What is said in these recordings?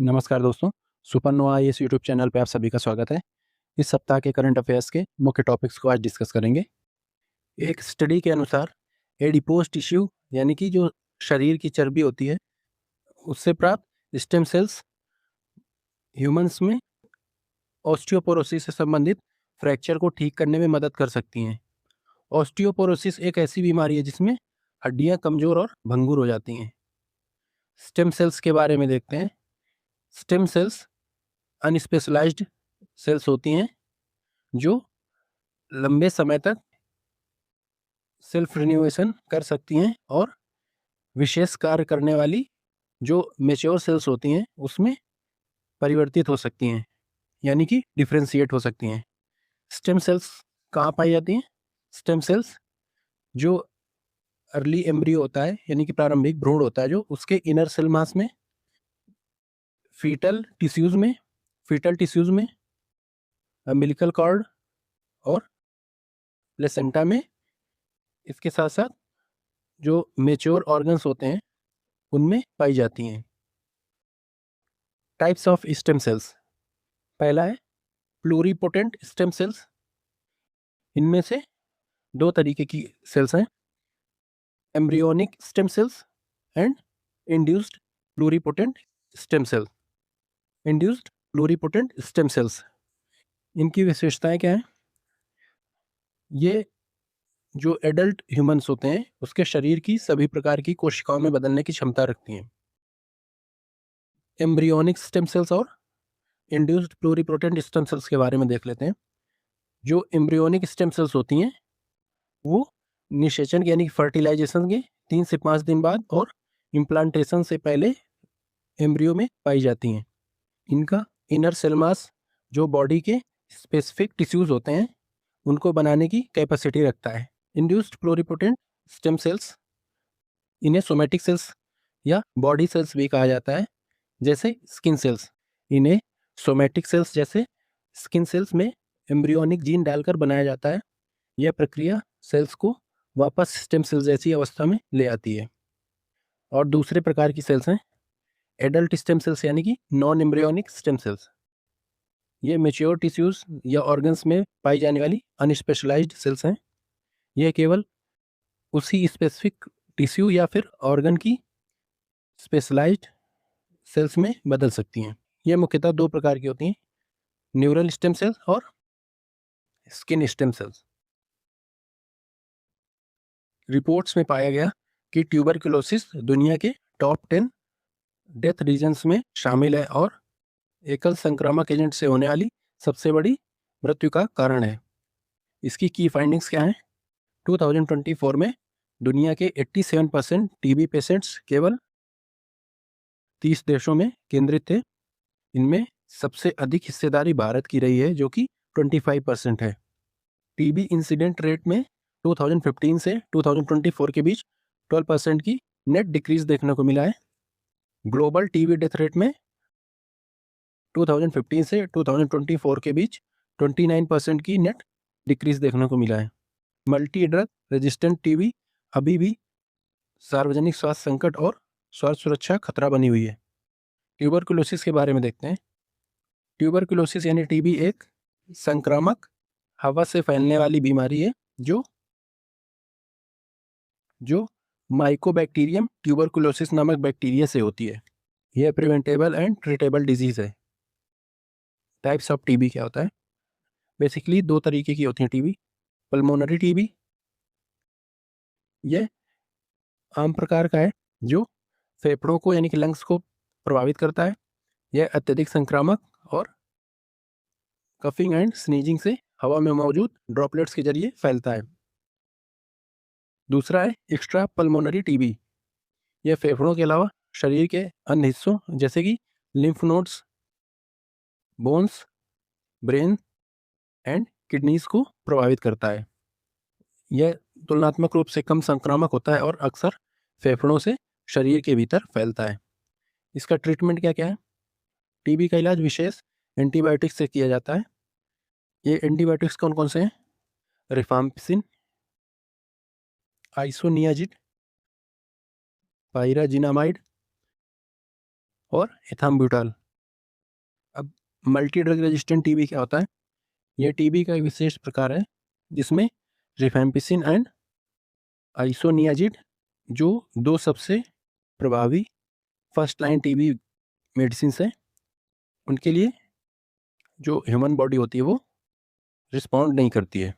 नमस्कार दोस्तों, सुपरनोवा इस यूट्यूब चैनल पे आप सभी का स्वागत है। इस सप्ताह के करंट अफेयर्स के मुख्य टॉपिक्स को आज डिस्कस करेंगे। एक स्टडी के अनुसार एडिपोज टिश्यू यानी कि जो शरीर की चर्बी होती है उससे प्राप्त स्टेम सेल्स ह्यूमंस में ऑस्टियोपोरोसिस से संबंधित फ्रैक्चर को ठीक करने में मदद कर सकती हैं। ऑस्टियोपोरोसिस एक ऐसी बीमारी है जिसमें हड्डियां कमजोर और भंगुर हो जाती हैं। स्टेम सेल्स के बारे में देखते हैं। स्टेम सेल्स अनस्पेशलाइज्ड सेल्स होती हैं जो लंबे समय तक सेल्फ रिन्यूएशन कर सकती हैं और विशेष कार्य करने वाली जो मेच्योर सेल्स होती हैं उसमें परिवर्तित हो सकती हैं, यानी कि डिफ्रेंशिएट हो सकती हैं। स्टेम सेल्स कहाँ पाई जाती हैं? स्टेम सेल्स जो अर्ली एम्ब्रियो होता है यानी कि प्रारंभिक भ्रूण होता है जो उसके इनर सेल मास में, फीटल टिश्यूज में, अम्बिलिकल कॉर्ड और प्लेसेंटा में, इसके साथ साथ जो मेच्योर ऑर्गन्स होते हैं उनमें पाई जाती हैं। टाइप्स ऑफ स्टेम सेल्स, पहला है प्लूरिपोटेंट स्टेम सेल्स। इनमें से दो तरीके की सेल्स हैं, embryonic stem cells and induced pluripotent stem cell. Induced pluripotent stem cells, इनकी विशेषताएं क्या हैं? ये जो एडल्ट ह्यूमंस होते हैं उसके शरीर की सभी प्रकार की कोशिकाओं में बदलने की क्षमता रखती हैं। एम्ब्रियोनिक स्टेम सेल्स और इंड्यूस्ड प्लूरिपोटेंट स्टेम सेल्स के बारे में देख लेते हैं। जो एम्ब्रियोनिक स्टेम सेल्स होती हैं वो निषेचन यानी फर्टिलाइजेशन के 3 से 5 दिन बाद और इम्प्लांटेशन से पहले एम्ब्रियो में पाई जाती हैं। इनका इनर सेल मास जो बॉडी के स्पेसिफिक टिश्यूज होते हैं उनको बनाने की कैपेसिटी रखता है। इंड्यूस्ड प्लूरिपोटेंट स्टेम सेल्स, इन्हें सोमैटिक सेल्स या बॉडी सेल्स भी कहा जाता है, जैसे स्किन सेल्स। इन्हें सोमैटिक सेल्स जैसे स्किन सेल्स में एम्ब्रियोनिक जीन डालकर बनाया जाता है। यह प्रक्रिया सेल्स को वापस स्टेम सेल्स जैसी अवस्था में ले आती है। और दूसरे प्रकार की सेल्स हैं एडल्ट स्टेम सेल्स यानी कि नॉन एम्ब्रियोनिक स्टेम सेल्स। ये मेच्योर टिश्यूज या ऑर्गन्स में पाई जाने वाली अनस्पेशलाइज्ड सेल्स हैं। यह केवल उसी स्पेसिफिक टिश्यू या फिर ऑर्गन की स्पेशलाइज्ड सेल्स में बदल सकती हैं। यह मुख्यतः दो प्रकार की होती हैं, न्यूरल स्टेम सेल्स और स्किन स्टेम सेल्स। रिपोर्ट्स में पाया गया कि ट्यूबरकुलोसिस दुनिया के टॉप 10 डेथ रीजन्स में शामिल है और एकल संक्रामक एजेंट से होने वाली सबसे बड़ी मृत्यु का कारण है। इसकी की फाइंडिंग्स क्या हैं? 2024 में दुनिया के 87% टीबी पेशेंट्स केवल 30 देशों में केंद्रित थे। इनमें सबसे अधिक हिस्सेदारी भारत की रही है जो कि 25% है। टीबी इंसिडेंट रेट में 2015 से 2024 के बीच 12% की नेट डिक्रीज देखने को मिला है। ग्लोबल टीबी डेथ रेट में 2015 से 2024 के बीच 29% की नेट डिक्रीज देखने को मिला है। मल्टी ड्रग रेजिस्टेंट टीबी अभी भी सार्वजनिक स्वास्थ्य संकट और स्वास्थ्य सुरक्षा खतरा बनी हुई है। ट्यूबरकुलोसिस के बारे में देखते हैं। ट्यूबरकुलोसिस यानी टीबी एक संक्रामक हवा से फैलने वाली बीमारी है जो माइकोबैक्टीरियम ट्यूबरकुलोसिस नामक बैक्टीरिया से होती है। यह प्रिवेंटेबल एंड ट्रीटेबल डिजीज है। टाइप्स ऑफ टीबी क्या होता है? बेसिकली दो तरीके की होती है टीबी। पल्मोनरी टीबी, यह आम प्रकार का है जो फेफड़ों को यानी कि लंग्स को प्रभावित करता है। यह अत्यधिक संक्रामक और कफिंग एंड स्नीजिंग से हवा में मौजूद ड्रॉपलेट्स के जरिए फैलता है। दूसरा है एक्स्ट्रा पल्मोनरी टीबी। यह फेफड़ों के अलावा शरीर के अन्य हिस्सों जैसे कि lymph nodes, bones, brain and kidneys को प्रभावित करता है। यह तुलनात्मक रूप से कम संक्रामक होता है और अक्सर फेफड़ों से शरीर के भीतर फैलता है। इसका ट्रीटमेंट क्या क्या है? टीबी का इलाज विशेष एंटीबायोटिक्स से किया जाता है। ये एंटीबायोटिक्स कौन कौन से हैं? रिफाम्पिसिन, आइसोनियाजिड, पायराजिनामाइड और एथाम्ब्यूटाल। मल्टी ड्रग रेजिस्टेंट टीबी क्या होता है? यह टीबी का एक विशेष प्रकार है जिसमें रिफैम्पिसिन एंड आइसोनियाजिड, जो दो सबसे प्रभावी फर्स्ट लाइन टीबी मेडिसिन है, उनके लिए जो ह्यूमन बॉडी होती है वो रिस्पॉन्ड नहीं करती है।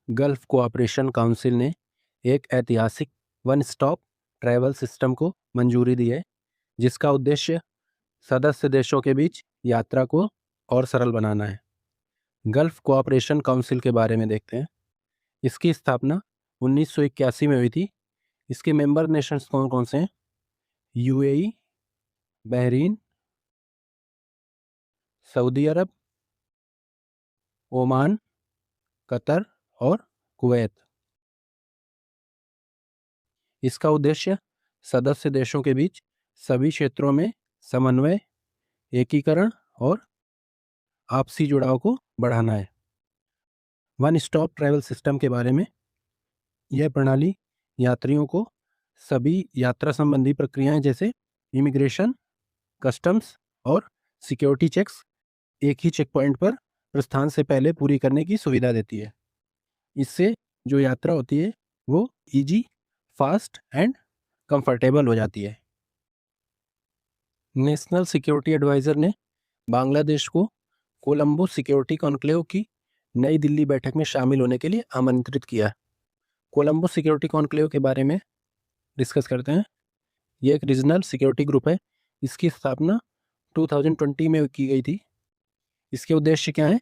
गल्फ कोऑपरेशन काउंसिल ने एक ऐतिहासिक वन स्टॉप ट्रैवल सिस्टम को मंजूरी दी है, जिसका उद्देश्य सदस्य देशों के बीच यात्रा को और सरल बनाना है। गल्फ कोऑपरेशन काउंसिल के बारे में देखते हैं। इसकी स्थापना 1981 में हुई थी। इसके मेंबर नेशंस कौन कौन से हैं? यूएई, बहरीन, सऊदी अरब, ओमान, कतर और कुवैत। इसका उद्देश्य सदस्य देशों के बीच सभी क्षेत्रों में समन्वय, एकीकरण और आपसी जुड़ाव को बढ़ाना है। वन स्टॉप ट्रैवल सिस्टम के बारे में, यह प्रणाली यात्रियों को सभी यात्रा संबंधी प्रक्रियाएं जैसे इमिग्रेशन, कस्टम्स और सिक्योरिटी चेक्स एक ही चेक पॉइंट पर प्रस्थान से पहले पूरी करने की सुविधा देती है। इससे जो यात्रा होती है वो इजी, फास्ट एंड कंफर्टेबल हो जाती है। नेशनल सिक्योरिटी एडवाइज़र ने बांग्लादेश को कोलंबो सिक्योरिटी कॉन्क्लेव की नई दिल्ली बैठक में शामिल होने के लिए आमंत्रित किया। कोलंबो सिक्योरिटी कॉन्क्लेव के बारे में डिस्कस करते हैं। ये एक रीजनल सिक्योरिटी ग्रुप है। इसकी स्थापना 2020 में की गई थी। इसके उद्देश्य क्या है?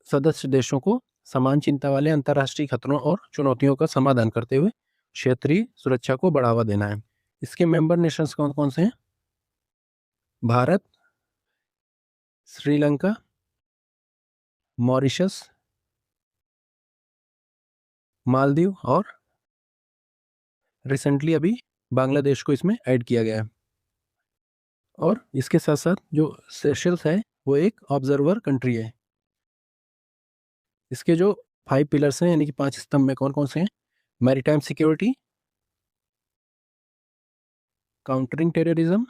सदस्य देशों को समान चिंता वाले अंतर्राष्ट्रीय खतरों और चुनौतियों का समाधान करते हुए क्षेत्रीय सुरक्षा को बढ़ावा देना है। इसके मेंबर नेशंस कौन कौन से हैं? भारत, श्रीलंका, मॉरिशस, मालदीव और रिसेंटली अभी बांग्लादेश को इसमें ऐड किया गया है। और इसके साथ साथ जो सेशल्स है वो एक ऑब्जर्वर कंट्री है। इसके जो 5 पिलर्स हैं यानी कि 5 स्तंभ में कौन कौन से हैं? Maritime security, countering terrorism,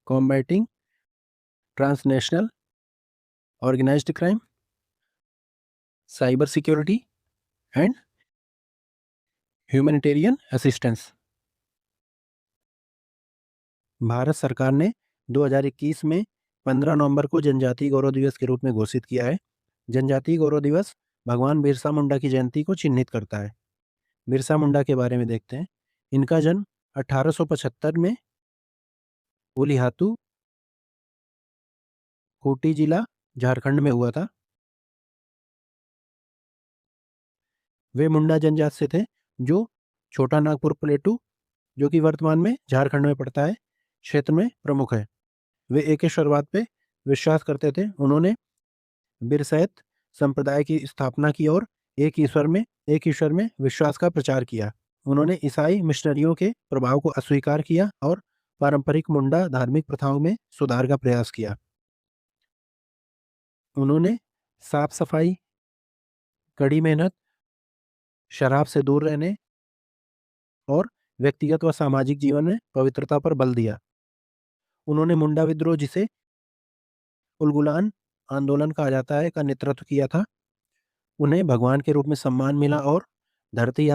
combating transnational organised crime, cyber security and humanitarian assistance. Bharat सरकार ने 2021 में 15 नवंबर को जनजातीय गौरव दिवस के रूप में घोषित किया है। जनजातीय गौरव दिवस भगवान बिरसा मुंडा की जयंती को चिन्हित करता है। बिरसा मुंडा के बारे में देखते हैं। इनका जन्म 1875 में उलिहातू, खूंटी जिला, झारखंड में हुआ था। वे मुंडा जनजाति से थे जो छोटा नागपुर प्लेटू, जो कि वर्तमान में झारखंड में पड़ता है, क्षेत्र में प्रमुख है। वे एकेश्वरवाद पे विश्वास करते थे। उन्होंने बिरसैत संप्रदाय की स्थापना की और एक ईश्वर में विश्वास का प्रचार किया। उन्होंने ईसाई मिशनरियों के प्रभाव को अस्वीकार किया और पारंपरिक मुंडा धार्मिक प्रथाओं में सुधार का प्रयास किया। उन्होंने साफ सफाई, कड़ी मेहनत, शराब से दूर रहने और व्यक्तिगत व सामाजिक जीवन में पवित्रता पर बल दिया। उन्होंने मुंडा विद्रोह, जिसे उलगुलान आंदोलन कहा जाता है, का नेतृत्व किया था। उन्हें भगवान के रूप में सम्मान मिला और धरती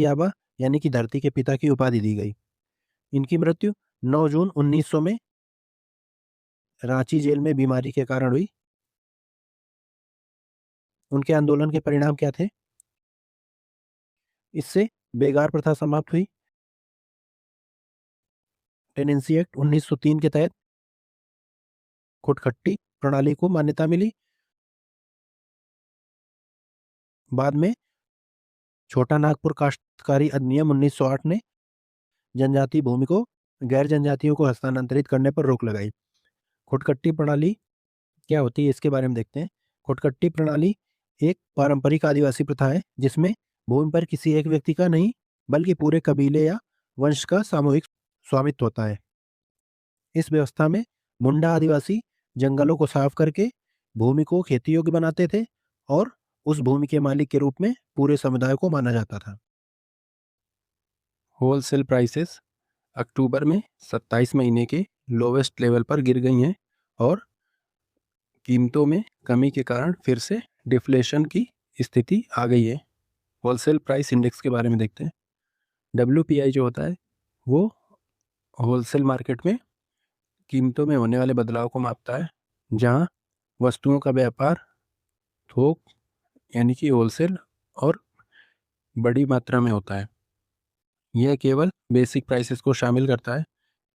आबा यानी कि धरती के पिता की उपाधि दी गई। इनकी मृत्यु 9 जून 1900 में रांची जेल में बीमारी के कारण हुई। उनके आंदोलन के परिणाम क्या थे? इससे बेगार प्रथा समाप्त हुई। टेनेंसी एक्ट 1903 के तहत खुटखट्टी प्रणाली को मान्यता मिली। बाद में छोटा नागपुर काश्तकारी अधिनियम 1908 ने जनजातीय भूमि को गैर जनजातियों को हस्तांतरित करने पर रोक लगाई। खुटखट्टी प्रणाली क्या होती है इसके बारे में देखते हैं। खुटखट्टी प्रणाली एक पारंपरिक आदिवासी प्रथा है जिसमें भूमि पर किसी एक व्यक्ति का नहीं बल्कि पूरे कबीले या वंश का सामूहिक स्वामित्व होता है। इस व्यवस्था में मुंडा आदिवासी जंगलों को साफ करके भूमि को खेती योग्य बनाते थे और उस भूमि के मालिक के रूप में पूरे समुदाय को माना जाता था। होलसेल प्राइसेस अक्टूबर में 27 महीने के लोवेस्ट लेवल पर गिर गई हैं और कीमतों में कमी के कारण फिर से डिफ्लेशन की स्थिति आ गई है। होलसेल प्राइस इंडेक्स के बारे में देखते हैं। WPI जो होता है वो होलसेल मार्केट में कीमतों में होने वाले बदलाव को मापता है, जहां वस्तुओं का व्यापार थोक यानी कि होलसेल और बड़ी मात्रा में होता है। यह केवल बेसिक प्राइसेस को शामिल करता है।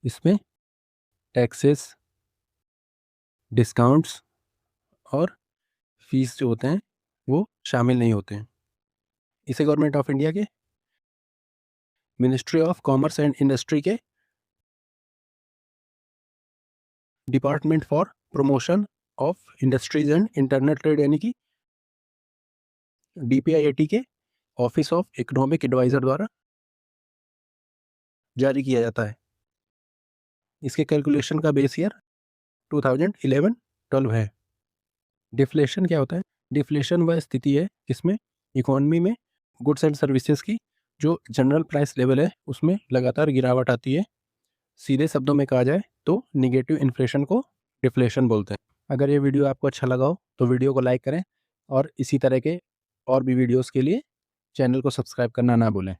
इसमें टैक्सेस, डिस्काउंट्स और फीस जो होते हैं वो शामिल नहीं होते हैं। इसे गवर्नमेंट ऑफ इंडिया के ministry of commerce and industry के department for promotion of industries and internal trade यानी कि DPIIT के ऑफिस ऑफ इकोनॉमिक एडवाइजर द्वारा जारी किया जाता है। इसके कैलकुलेशन का बेस ईयर 2011-12 है। डिफ्लेशन क्या होता है? डिफ्लेशन वह स्थिति है जिसमें इकोनॉमी में गुड्स एंड सर्विसेज की जो जनरल प्राइस लेवल है उसमें लगातार गिरावट आती है। सीधे शब्दों में कहा जाए तो निगेटिव इन्फ्लेशन को डिफ्लेशन बोलते हैं। अगर ये वीडियो आपको अच्छा लगा हो तो वीडियो को लाइक करें और इसी तरह के और भी वीडियोस के लिए चैनल को सब्सक्राइब करना ना भूलें।